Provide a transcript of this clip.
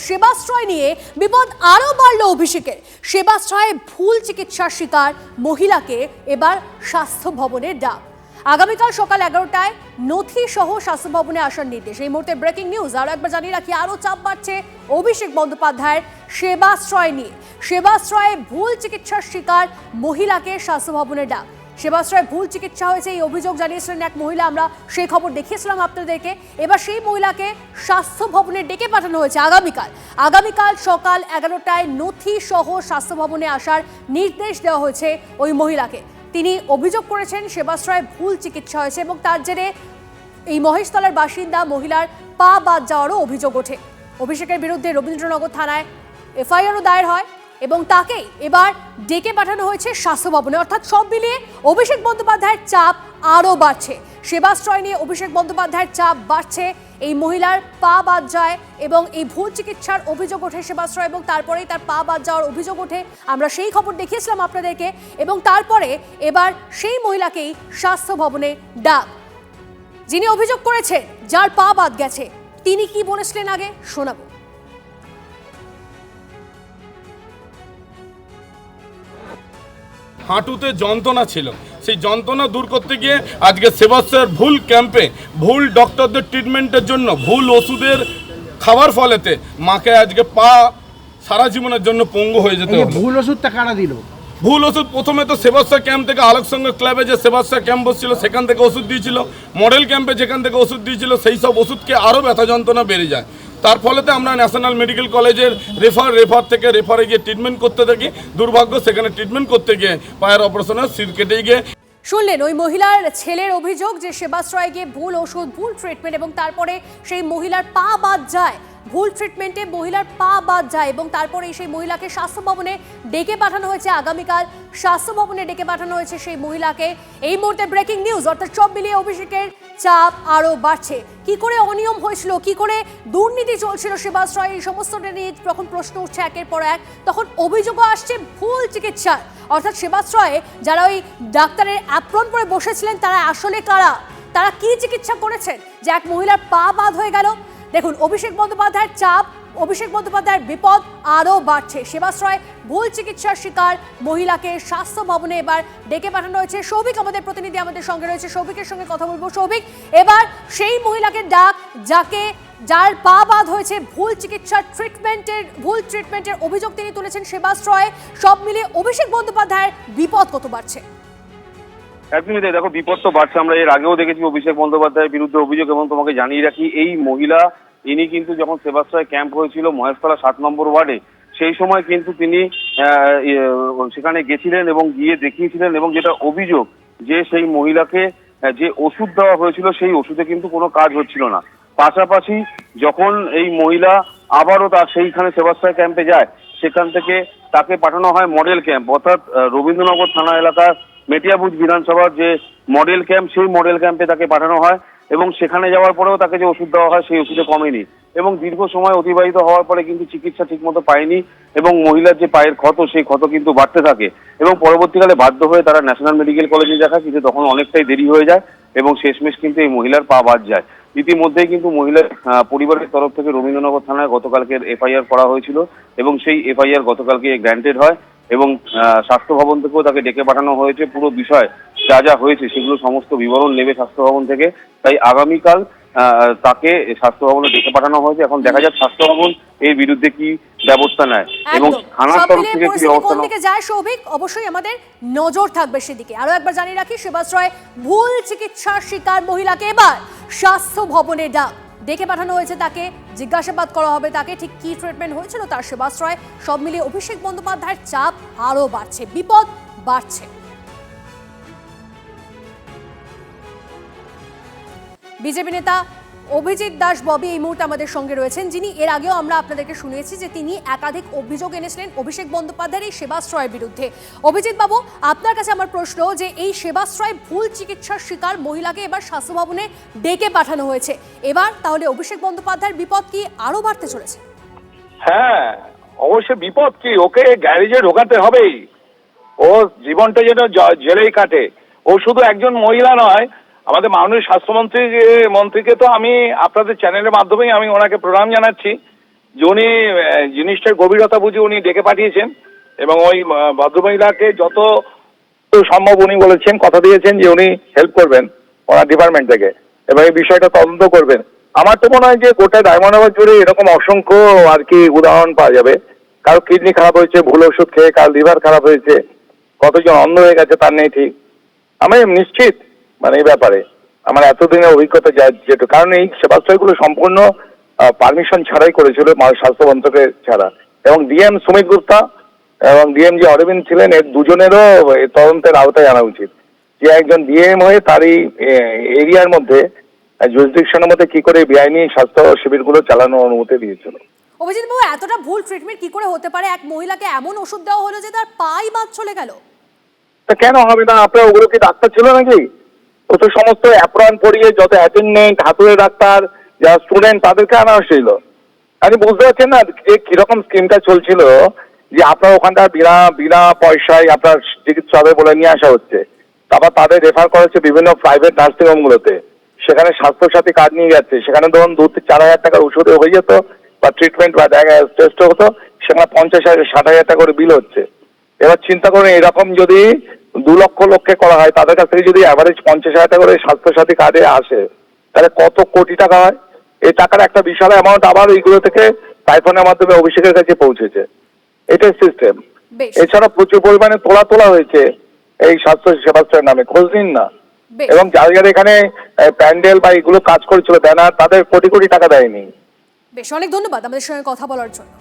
সেবাশ্রয় নিয়ে বিপদ আরও বাড়ল অভিষেকের। সেবাশ্রয়ে ভুল চিকিৎসার শিকার মহিলাকে এবার স্বাস্থ্য ভবনের ডাক। আগামীকাল সকাল 11টায় নথি সহ স্বাস্থ্য ভবনে আসার নির্দেশ। এই মুহূর্তে ব্রেকিং নিউজ আরও একবার জানিয়ে রাখি, আরও চাপ বাড়ছে অভিষেক বন্দ্যোপাধ্যায়ের সেবাশ্রয় নিয়ে। সেবাশ্রয়ে ভুল চিকিৎসার শিকার মহিলাকে স্বাস্থ্য ভবনের ডাক। সেবাশ্রয়ে ভুল চিকিৎসা হয়েছে এই অভিযোগ জানিয়েছিলেন এক মহিলা, আমরা সেই খবর দেখিয়েছিলাম আপনাদেরকে। এবার সেই মহিলাকে স্বাস্থ্য ভবনে ডেকে পাঠানো হয়েছে আগামীকাল সকাল 11টায় নথি সহ স্বাস্থ্য ভবনে আসার নির্দেশ দেওয়া হয়েছে ওই মহিলাকে। তিনি অভিযোগ করেছেন সেবাশ্রয়ে ভুল চিকিৎসা হয়েছে এবং তার জেরে এই মহেশতলার বাসিন্দা মহিলার পা বাদ যাওয়ারও অভিযোগ ওঠে। অভিষেকের বিরুদ্ধে রবীন্দ্রনগর থানায় এফআইআরও দায়ের হয় এবং তাকেই এবার ডেকে পাঠানো হয়েছে স্বাস্থ্য ভবনে। অর্থাৎ সব মিলিয়ে অভিষেক বন্দ্যোপাধ্যায়ের চাপ আরও বাড়ছে। সেবাশ্রয় নিয়ে অভিষেক বন্দ্যোপাধ্যায়ের চাপ বাড়ছে। এই মহিলার পা বাদ যায় এবং এই ভুল চিকিৎসার অভিযোগ ওঠে সেবাশ্রয় এবং তারপরেই তার পা বাদ যাওয়ার অভিযোগ ওঠে। আমরা সেই খবর দেখিয়েছিলাম আপনাদেরকে এবং তারপরে এবার সেই মহিলাকেই স্বাস্থ্য ভবনে ডাক। যিনি অভিযোগ করেছেন, যার পা বাদ গেছে, তিনি কি বলেছিলেন আগে শোনাবো। হাঁটুতে যন্ত্রণা ছিল, সেই যন্ত্রণা দূর করতে গিয়ে আজকে সেবাশ্রয়ের ভুল ক্যাম্পে ভুল ডক্টরদের ট্রিটমেন্টের জন্য ভুল ওষুধের খাবার ফলেতে মাকে আজকে পা সারা জীবনের জন্য পঙ্গু হয়ে যেতে হবে। ভুল ওষুধটা কারা দিল? ভুল ওষুধ প্রথমে তো সেবাশ্রয় ক্যাম্প থেকে আলোক সংঘ ক্লাবে যে সেবাশ্রয় ক্যাম্প বসছিল সেখান থেকে ওষুধ দিয়েছিল, মডেল ক্যাম্পে যেখান থেকে ওষুধ দিয়েছিল সেই সব ওষুধকে আরও ব্যথা যন্ত্রণা বেড়ে যায়। তার ফলেতে আমরা ন্যাশনাল মেডিকেল কলেজের রেফারে গিয়ে ট্রিটমেন্ট করতে থাকি। দুর্ভাগ্য, সেখানে ট্রিটমেন্ট করতে গিয়ে পায়ের অপারেশনে সির কেটে গিয়ে। শুনলেন ওই মহিলার ছেলের অভিযোগ যে সেবাশ্রয়ে গিয়ে ভুল ওষুধ, ভুল ট্রিটমেন্ট এবং তারপরে সেই মহিলার পা বাদ যায়। ভুল ট্রিটমেন্টে মহিলার পা বাদ যায় এবং তারপরে সেই মহিলাকে স্বাস্থ্য ভবনে ডেকে পাঠানো হয়েছে। আগামীকাল স্বাস্থ্য ভবনে ডেকে পাঠানো হয়েছে সেই মহিলাকে। এই মুহূর্তে ব্রেকিং নিউজ, অর্থাৎ সব মিলিয়ে অভিষেকের চাপ আরও বাড়ছে। কি করে অনিয়ম হয়েছিল, কি করে দুর্নীতি চলছিল সেবাশ্রয়ে, এই সমস্তটা নিয়ে যখন প্রশ্ন উঠছে একের পর এক, তখন অভিযোগও আসছে ভুল চিকিৎসার। অর্থাৎ সেবাশ্রয়ে যারা ওই ডাক্তারের অ্যাপ্রন পরে বসেছিলেন তারা আসলে কারা, তারা কি চিকিৎসা করেছেন যে এক মহিলার পা বাদ হয়ে গেল। দেখুন, অভিষেক বন্দ্যোপাধ্যায়ের চাপ, অভিষেক বন্দ্যোপাধ্যায়ের বিপদ আরও বাড়ছে। সেবাশ্রয় ভুল চিকিৎসার শিকার মহিলাকে স্বাস্থ্য ভবনে এবার ডেকে পাঠানো হয়েছে। সৌভিক আমাদের প্রতিনিধি আমাদের সঙ্গে রয়েছে, সৌভিকের সঙ্গে কথা বলবো। সৌভিক, এবার সেই মহিলাকে ডাক যার পা বাদ হয়েছে, ভুল চিকিৎসার ভুল ট্রিটমেন্টের অভিযোগ তিনি তুলেছেন সেবাশ্রয়ে। সব মিলিয়ে অভিষেক বন্দ্যোপাধ্যায়ের বিপদ কত বাড়ছে? একদমই তাই, দেখো বিপদ তো বাড়ছে। আমরা এর আগেও দেখেছি অভিষেক বন্দ্যোপাধ্যায়ের বিরুদ্ধে অভিযোগ, এবং তোমাকে জানিয়ে রাখি এই মহিলা ইনি কিন্তু যখন সেবাশ্রয় ক্যাম্প হয়েছিল মহেশতলা 7 নম্বর ওয়ার্ডে, সেই সময় কিন্তু তিনি সেখানে গেছিলেন এবং গিয়ে দেখিয়েছিলেন, এবং যেটা অভিযোগ যে সেই মহিলাকে যে ওষুধ দেওয়া হয়েছিল সেই ওষুধে কিন্তু কোনো কাজ হচ্ছিল না। পাশাপাশি যখন এই মহিলা আবারও তার সেইখানে সেবাশ্রয় ক্যাম্পে যায়, সেখান থেকে তাকে পাঠানো হয় মডেল ক্যাম্প, অর্থাৎ রবীন্দ্রনগর থানা এলাকার মেটিয়াবুজ বিধানসভার যে মডেল ক্যাম্প, সেই মডেল ক্যাম্পে তাকে পাঠানো হয় এবং সেখানে যাওয়ার পরেও তাকে যে ওষুধ দেওয়া হয় সেই ওষুধে কমেনি এবং দীর্ঘ সময় অতিবাহিত হওয়ার পরে কিন্তু চিকিৎসা ঠিকমতো পায়নি এবং মহিলার যে পায়ের ক্ষত সেই ক্ষত কিন্তু বাড়তে থাকে এবং পরবর্তীকালে বাধ্য হয়ে তারা ন্যাশনাল মেডিকেল কলেজে দেখা, কিন্তু তখন অনেকটাই দেরি হয়ে যায় এবং শেষমেশ কিন্তু এই মহিলার পা বাদ যায়। ইতিমধ্যেই কিন্তু মহিলার পরিবারের তরফ থেকে রবীন্দ্রনগর থানায় গতকালকে এফআইআর করা হয়েছিল এবং সেই এফআইআর গতকালকে গ্র্যান্টেড হয় এবং স্বাস্থ্য ভবন থেকেও তাকে ডেকে পাঠানো হয়েছে। পুরো বিষয় যা যা হয়েছে সেগুলো সমস্ত বিবরণ নেবে স্বাস্থ্য ভবন থেকে। তাই আগামীকাল তাকে স্বাস্থ্য ভবনে ডেকে পাঠানো হয়েছে। এখন দেখা যাক স্বাস্থ্য ভবন এর বিরুদ্ধে কি ব্যবস্থা নেয় এবং থানার তরফ থেকে কি ব্যবস্থা যায়। সৌভিক, অবশ্যই আমাদের নজর থাকবে সেদিকে। আরো একবার জানিয়ে রাখি, সেবাশ্রয়ে ভুল চিকিৎসার শিকার মহিলাকে এবার স্বাস্থ্য ভবনে ডেকে পাঠানো হয়েছে। তাকে জিজ্ঞাসাবাদ করা হবে, তাকে ঠিক কি ট্রিটমেন্ট হয়েছিল তার সেবাশ্রয়ে। সব মিলিয়ে অভিষেক বন্দ্যোপাধ্যায়ের চাপ আরও বাড়ছে, বিপদ বাড়ছে। বিজেপি নেতা অভিজিৎ দাস ববি এই মুহূর্তে আমাদের সঙ্গে রয়েছেন, যিনি এর আগেও আমরা আপনাদেরকে শুনিয়েছি যে তিনি একাধিক অভিযোগ এনেছিলেন অভিষেক বন্দ্যোপাধ্যায়ের এই সেবাশ্রয়ের বিরুদ্ধে। অভিজিৎ বাবু, আপনার কাছে আমার প্রশ্ন যে এই সেবাশ্রয় ভুল চিকিৎসার শিকার মহিলাকে এবার স্বাস্থ্য ভবনে ডেকে পাঠানো হয়েছে, এবার তাহলে অভিষেক বন্দ্যোপাধ্যায়ের বিপদ কি আরো বাড়তে চলেছে? হ্যাঁ, অবশ্যই বিপদ কি, ওকে গ্যারেজে ঢোকাতে হবেই। ও জীবনটা যেন জেলেই কাটে। ও শুধু একজন মহিলা নয়, আমাদের মাননীয় স্বাস্থ্যমন্ত্রীকে তো আমি আপনাদের চ্যানেলের মাধ্যমেই আমি ওনাকে প্রণাম জানাচ্ছি যে উনি জিনিসটার গভীরতা বুঝে উনি ডেকে পাঠিয়েছেন এবং ওই ভদ্রমহিলাকে যত সম্ভব উনি বলেছেন, কথা দিয়েছেন যে উনি হেল্প করবেন ওনার ডিপার্টমেন্ট থেকে এবং এই বিষয়টা তদন্ত করবেন। আমার তো মনে হয় যে গোটা ডায়মন্ড হারবার জুড়ে এরকম অসংখ্য আর কি উদাহরণ পাওয়া যাবে। কারো কিডনি খারাপ হয়েছে ভুল ওষুধ খেয়ে, কারো লিভার খারাপ হয়েছে, কতজন অন্ধ হয়ে গেছে তার নেই ঠিক। আমি নিশ্চিত মানে এই ব্যাপারে আমার এতদিনের অভিজ্ঞতা যেটা, কারণ এই সেবাশ্রয়গুলো সম্পূর্ণ পারমিশন ছাড়াই করেছিল স্বাস্থ্য মন্ত্রকের ছাড়া, এবং ডিএম সুমিত গুপ্তা এবং ডিএম যে অরবিন্দ ছিলেন এর দুজনেরও তদন্তের আওতায় আনা উচিত। যে একজন ডিএম হয়ে তারই এরিয়ার মধ্যে জুরিসডিকশনের মধ্যে কি করে বেআইনি স্বাস্থ্য শিবিরগুলো চালানোর অনুমতি দিয়েছিল। অভিজিৎ বাবু, এতটা ভুল ট্রিটমেন্ট কি করে হতে পারে? এক মহিলাকে এমন ওষুধ দেওয়া হলো যে তার পাই বাদ চলে গেল। তা কেন হবে না? আপনার ওগুলো কি ডাক্তার ছিল নাকি? ও তো সমস্ত অ্যাপ্রন পরিয়ে যত অ্যাটেন্ডেন্ট, হাতুড়ে ডাক্তার, যারা স্টুডেন্ট তাদেরকে আনা হয়েছিল। আপনি বুঝতে পারছেন না যে কিরকম স্কিমটা চলছিল, যে আপনার ওখানটা বিনা বিনা পয়সায় আপনার চিকিৎসা হবে বলে নিয়ে আসা হচ্ছে, তারপর তাদের রেফার করা হচ্ছে বিভিন্ন প্রাইভেট নার্সিং হোমগুলোতে। সেখানে স্বাস্থ্যসাথী কার্ড নিয়ে যাচ্ছে, সেখানে ধরুন 2-4 হাজার টাকার ওষুধে হয়ে যেত বা ট্রিটমেন্ট বা টেস্ট হতো, সেখানে 50,000-60,000 টাকা করে বিল হচ্ছে। এবার চিন্তা করুন, এরকম যদি 2 লক্ষ লোককে করা হয়, তাদের কাছ থেকে যদি অ্যাভারেজ 50,000 টাকা করে স্বাস্থ্যসাথী কার্ডে আসে, তাহলে কত কোটি টাকা হয়? এই টাকার একটা বিশাল অ্যামাউন্ট আবার এইগুলো থেকে টাইফনের মাধ্যমে অভিষেকের কাছে পৌঁছেছে। এটাই সিস্টেম। বেশ। এছাড়া প্রচুর পরিমাণে তোলা হয়েছে এই স্বাস্থ্য সেবাশ্রয়ের নামে, খোঁজ নিন না। বেশ। এবং যারা যারা এখানে প্যান্ডেল বা এগুলো কাজ করেছিল ব্যানার, তাদের কোটি কোটি টাকা দেয়নি। বেশ, অনেক ধন্যবাদ আমাদের সঙ্গে কথা বলার জন্য।